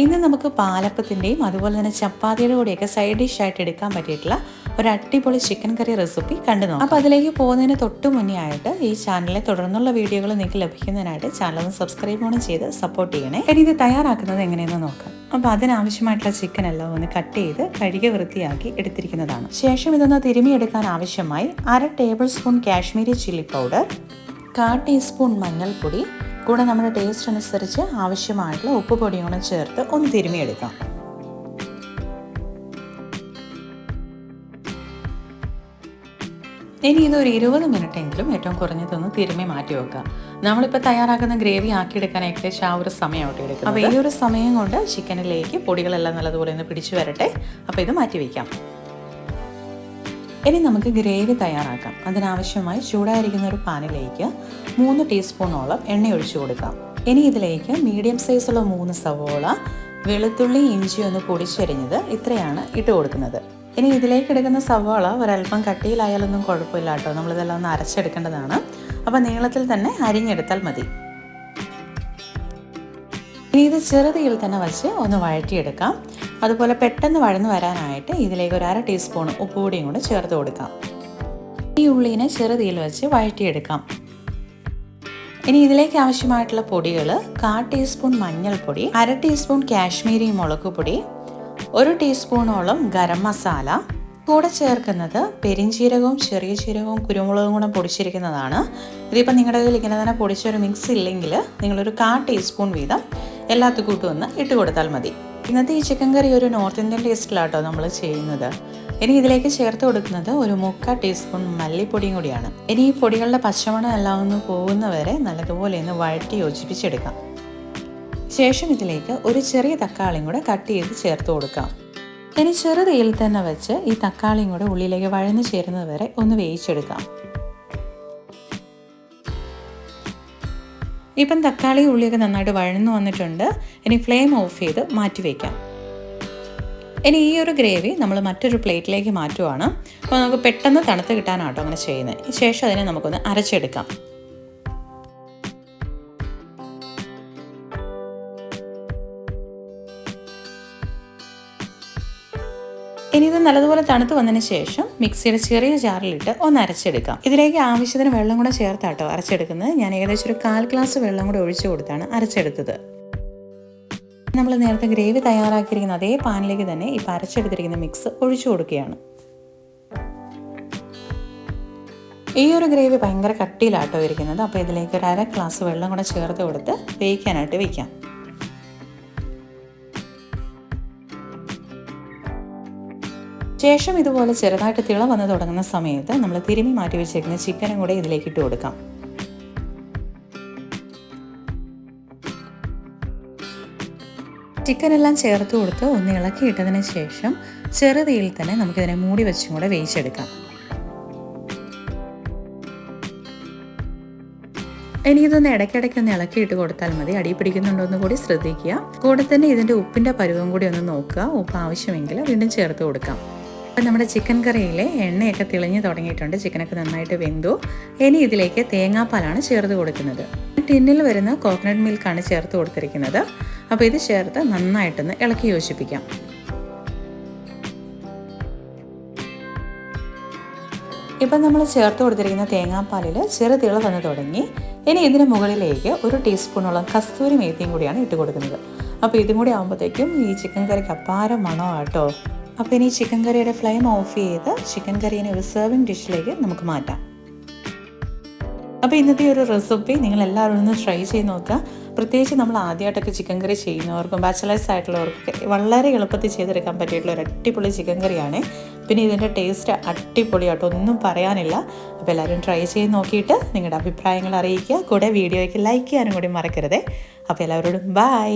ഇന്ന് നമുക്ക് പാലപ്പത്തിൻ്റെയും അതുപോലെ തന്നെ ചപ്പാത്തിയുടെ കൂടെയൊക്കെ സൈഡ് ഡിഷായിട്ട് എടുക്കാൻ പറ്റിയിട്ടുള്ള ഒരു അടിപൊളി ചിക്കൻ കറി റെസിപ്പി കണ്ടു നോക്കാം. അപ്പോൾ അതിലേക്ക് പോകുന്നതിന് തൊട്ട് മുന്നേ ആയിട്ട് ഈ ചാനലിലെ തുടർന്നുള്ള വീഡിയോകൾ നിങ്ങൾക്ക് ലഭിക്കുന്നതിനായിട്ട് ചാനൽ ഒന്ന് സബ്സ്ക്രൈബ് കൂടെ ചെയ്ത് സപ്പോർട്ട് ചെയ്യണേ. ഇനി ഇത് തയ്യാറാക്കുന്നത് എങ്ങനെയെന്ന് നോക്കാം. അപ്പോൾ അതിനാവശ്യമായിട്ടുള്ള ചിക്കൻ എല്ലാം ഒന്ന് കട്ട് ചെയ്ത് കഴുകി വൃത്തിയാക്കി എടുത്തിരിക്കുന്നതാണ്. ശേഷം ഇതൊന്ന് തിരുമിയെടുക്കാൻ ആവശ്യമായി 1/2 table spoon Kashmiri chilli powder, 1/4 teaspoon മഞ്ഞൾപ്പൊടി, കൂടെ നമ്മുടെ ടേസ്റ്റ് അനുസരിച്ച് ആവശ്യമായിട്ടുള്ള ഉപ്പ് പൊടിയും കൂടെ ചേർത്ത് ഒന്ന് തിരുമിയെടുക്കാം. ഇനി ഇതൊരു 20 മിനിറ്റ് എങ്കിലും ഏറ്റവും കുറഞ്ഞതൊന്ന് തിരുമ്മി മാറ്റി വെക്കുക. നമ്മളിപ്പോൾ തയ്യാറാക്കുന്ന ഗ്രേവി ആക്കിയെടുക്കാൻ ഏകദേശം ആ ഒരു സമയമായിട്ട് എടുക്കും. അപ്പോൾ ഈ ഒരു സമയം കൊണ്ട് ചിക്കനിലേക്ക് പൊടികളെല്ലാം നല്ലതുപോലെ ഒന്ന് പിടിച്ചു വരട്ടെ. അപ്പോൾ ഇത് മാറ്റി വയ്ക്കാം. ഇനി നമുക്ക് ഗ്രേവി തയ്യാറാക്കാം. അതിനാവശ്യമായി ചൂടായിരിക്കുന്ന ഒരു പാനിലേക്ക് 3 ടീസ്പൂണോളം എണ്ണ ഒഴിച്ചു കൊടുക്കാം. ഇനി ഇതിലേക്ക് മീഡിയം സൈസുള്ള 3 സവോള, വെളുത്തുള്ളി, ഇഞ്ചി ഒന്ന് പൊടിച്ചരിഞ്ഞത് ഇത്രയാണ് ഇട്ട് കൊടുക്കുന്നത്. ഇനി ഇതിലേക്ക് എടുക്കുന്ന സവോള ഒരല്പം കട്ടിയിലായാലൊന്നും കുഴപ്പമില്ല കേട്ടോ. നമ്മളിതെല്ലാം ഒന്ന് അരച്ചെടുക്കേണ്ടതാണ്. അപ്പോൾ നീളത്തിൽ തന്നെ അരിഞ്ഞെടുത്താൽ മതി. ഇനി ഇത് ചെറുതീയിൽ തന്നെ വച്ച് ഒന്ന് വഴറ്റിയെടുക്കാം. അതുപോലെ പെട്ടെന്ന് വഴന്നു വരാനായിട്ട് ഇതിലേക്ക് ഒരു 1/2 ടീസ്പൂൺ ഉപ്പ് പൊടിയും കൂടെ ചേർത്ത് കൊടുക്കാം. ഈ ഉള്ളിനെ ചെറുതീയിൽ വെച്ച് വഴറ്റിയെടുക്കാം. ഇനി ഇതിലേക്ക് ആവശ്യമായിട്ടുള്ള പൊടികൾ 1/4 ടീസ്പൂൺ മഞ്ഞൾപ്പൊടി, 1/2 ടീസ്പൂൺ കാശ്മീരി മുളക് പൊടി, 1 ടീസ്പൂണോളം ഗരം മസാല, കൂടെ ചേർക്കുന്നത് പെരിഞ്ചീരകവും ചെറിയ ജീരകവും കുരുമുളകും കൂടെ പൊടിച്ചിരിക്കുന്നതാണ്. ഇതിപ്പോൾ നിങ്ങളുടെ കയ്യിൽ ഇങ്ങനെ തന്നെ പൊടിച്ചൊരു മിക്സ് ഇല്ലെങ്കിൽ നിങ്ങളൊരു 1/4 ടീസ്പൂൺ വീതം എല്ലാത്തുകൂട്ടും ഒന്ന് ഇട്ട് കൊടുത്താൽ മതി. ഇന്നത്തെ ഈ ചിക്കൻ കറി ഒരു നോർത്ത് ഇന്ത്യൻ ടേസ്റ്റിലാട്ടോ നമ്മൾ ചെയ്യുന്നത്. ഇനി ഇതിലേക്ക് ചേർത്ത് കൊടുക്കുന്നത് ഒരു 3/4 ടീസ്പൂൺ മല്ലിപ്പൊടിയും കൂടിയാണ്. ഇനി ഈ പൊടികളുടെ പച്ചമണം എല്ലാം ഒന്ന് പോകുന്നവരെ നല്ലതുപോലെ ഒന്ന് വഴറ്റി യോജിപ്പിച്ചെടുക്കാം. ശേഷം ഇതിലേക്ക് ഒരു ചെറിയ തക്കാളിയും കൂടെ കട്ട് ചെയ്ത് ചേർത്ത് കൊടുക്കാം. ഇനി ചെറുതീയിൽ തന്നെ വെച്ച് ഈ തക്കാളിയും കൂടെ ഉള്ളിലേക്ക് വഴന്ന് ചേരുന്നത് വരെ ഒന്ന് വേവിച്ചെടുക്കാം. ഇപ്പം തക്കാളി ഉള്ളിയൊക്കെ നന്നായിട്ട് വഴന്നു വന്നിട്ടുണ്ട്. ഇനി ഫ്ലെയിം ഓഫ് ചെയ്ത് മാറ്റി വയ്ക്കാം. ഇനി ഈ ഒരു ഗ്രേവി നമ്മൾ മറ്റൊരു പ്ലേറ്റിലേക്ക് മാറ്റുവാണ്. അപ്പോൾ നമുക്ക് പെട്ടെന്ന് തണുത്ത് കിട്ടാനാട്ടോ അങ്ങനെ ചെയ്യുന്നത്. ശേഷം അതിനെ നമുക്കൊന്ന് അരച്ചെടുക്കാം. ഇനി ഇത് നല്ലതുപോലെ തണുത്ത് വന്നതിന് ശേഷം മിക്സിയുടെ ചെറിയ ജാറിലിട്ട് ഒന്ന് അരച്ചെടുക്കാം. ഇതിലേക്ക് ആവശ്യത്തിന് വെള്ളം കൂടെ ചേർത്താട്ടോ അരച്ചെടുക്കുന്നത്. ഞാൻ ഏകദേശം ഒരു 1/4 ഗ്ലാസ് വെള്ളം കൂടെ ഒഴിച്ചു കൊടുത്താണ് അരച്ചെടുത്തത്. നമ്മൾ നേരത്തെ ഗ്രേവി തയ്യാറാക്കിയിരിക്കുന്ന അതേ പാനിലേക്ക് തന്നെ ഈ അരച്ചെടുത്തിരിക്കുന്ന മിക്സ് ഒഴിച്ചു കൊടുക്കുകയാണ്. ഈ ഒരു ഗ്രേവി ഭയങ്കര കട്ടിയിലാട്ടോ ഇരിക്കുന്നത്. അപ്പോൾ ഇതിലേക്ക് ഒരു 1/2 ഗ്ലാസ് വെള്ളം കൂടെ ചേർത്ത് കൊടുത്ത് വേവിക്കാനായിട്ട് വയ്ക്കാം. ശേഷം ഇതുപോലെ ചെറുതായിട്ട് തിള വന്ന് തുടങ്ങുന്ന സമയത്ത് നമ്മൾ തിരുമ്മി മാറ്റി വെച്ചേക്കുന്ന ചിക്കനും കൂടെ ഇതിലേക്ക് ഇട്ട് കൊടുക്കാം. ചിക്കനെല്ലാം ചേർത്ത് കൊടുത്ത് ഒന്ന് ഇളക്കിയിട്ടതിന് ശേഷം ചെറുതീയിൽ തന്നെ നമുക്കിതിനെ മൂടി വെച്ചും കൂടെ വേവിച്ചെടുക്കാം. ഇനി ഇതൊന്ന് ഇടയ്ക്കിടയ്ക്ക് ഒന്ന് ഇളക്കിയിട്ട് കൊടുത്താൽ മതി. അടി പിടിക്കുന്നുണ്ടോ എന്ന് കൂടി ശ്രദ്ധിക്കുക. കൂടെ തന്നെ ഇതിൻ്റെ ഉപ്പിൻ്റെ പരുവം കൂടി ഒന്ന് നോക്കുക. ഉപ്പ് ആവശ്യമെങ്കിൽ വീണ്ടും ചേർത്ത് കൊടുക്കാം. അപ്പം നമ്മുടെ ചിക്കൻ കറിയിലെ എണ്ണയൊക്കെ തെളിഞ്ഞ് തുടങ്ങിയിട്ടുണ്ട്. ചിക്കനൊക്കെ നന്നായിട്ട് വെന്തു. ഇനി ഇതിലേക്ക് തേങ്ങാപ്പാലാണ് ചേർത്ത് കൊടുക്കുന്നത്. ടിന്നിൽ വരുന്ന കോക്കനട്ട് മിൽക്കാണ് ചേർത്ത് കൊടുത്തിരിക്കുന്നത്. അപ്പോൾ ഇത് ചേർത്ത് നന്നായിട്ടൊന്ന് ഇളക്കി യോജിപ്പിക്കാം. ഇപ്പം നമ്മൾ ചേർത്ത് കൊടുത്തിരിക്കുന്ന തേങ്ങാപ്പാലിൽ ചെറു തിള വന്ന് തുടങ്ങി. ഇനി ഇതിന് മുകളിലേക്ക് 1 ടീസ്പൂണോളം കസ്തൂരി മേത്തിയും കൂടിയാണ് ഇട്ട് കൊടുക്കുന്നത്. അപ്പോൾ ഇതും കൂടി ആകുമ്പോഴത്തേക്കും ഈ ചിക്കൻ കറിക്ക് അപാര മണമാട്ടോ. അപ്പോൾ ഇനി ചിക്കൻ കറിയുടെ ഫ്ലെയിം ഓഫ് ചെയ്ത് ചിക്കൻ കറീനെ ഒരു സെർവിങ് ഡിഷിലേക്ക് നമുക്ക് മാറ്റാം. അപ്പോൾ ഇന്നത്തെ ഒരു റെസിപ്പി നിങ്ങൾ എല്ലാവരും ഒന്ന് ട്രൈ ചെയ്ത് നോക്കുക. പ്രത്യേകിച്ച് നമ്മൾ ആദ്യമായിട്ടൊക്കെ ചിക്കൻ കറി ചെയ്യുന്നവർക്കും ബാച്ചലേഴ്സ് ആയിട്ടുള്ളവർക്കൊക്കെ വളരെ എളുപ്പത്തിൽ ചെയ്തെടുക്കാൻ പറ്റിയിട്ടുള്ള ഒരു അടിപൊളി ചിക്കൻ കറിയാണ്. പിന്നെ ഇതിൻ്റെ ടേസ്റ്റ് അടിപൊളിയാട്ടോ, ഒന്നും പറയാനില്ല. അപ്പോൾ എല്ലാവരും ട്രൈ ചെയ്ത് നോക്കിയിട്ട് നിങ്ങളുടെ അഭിപ്രായങ്ങൾ അറിയിക്കുക. കൂടെ വീഡിയോയ്ക്ക് ലൈക്ക് ചെയ്യാനും കൂടി മറക്കരുതേ. അപ്പോൾ എല്ലാവരോടും ബൈ.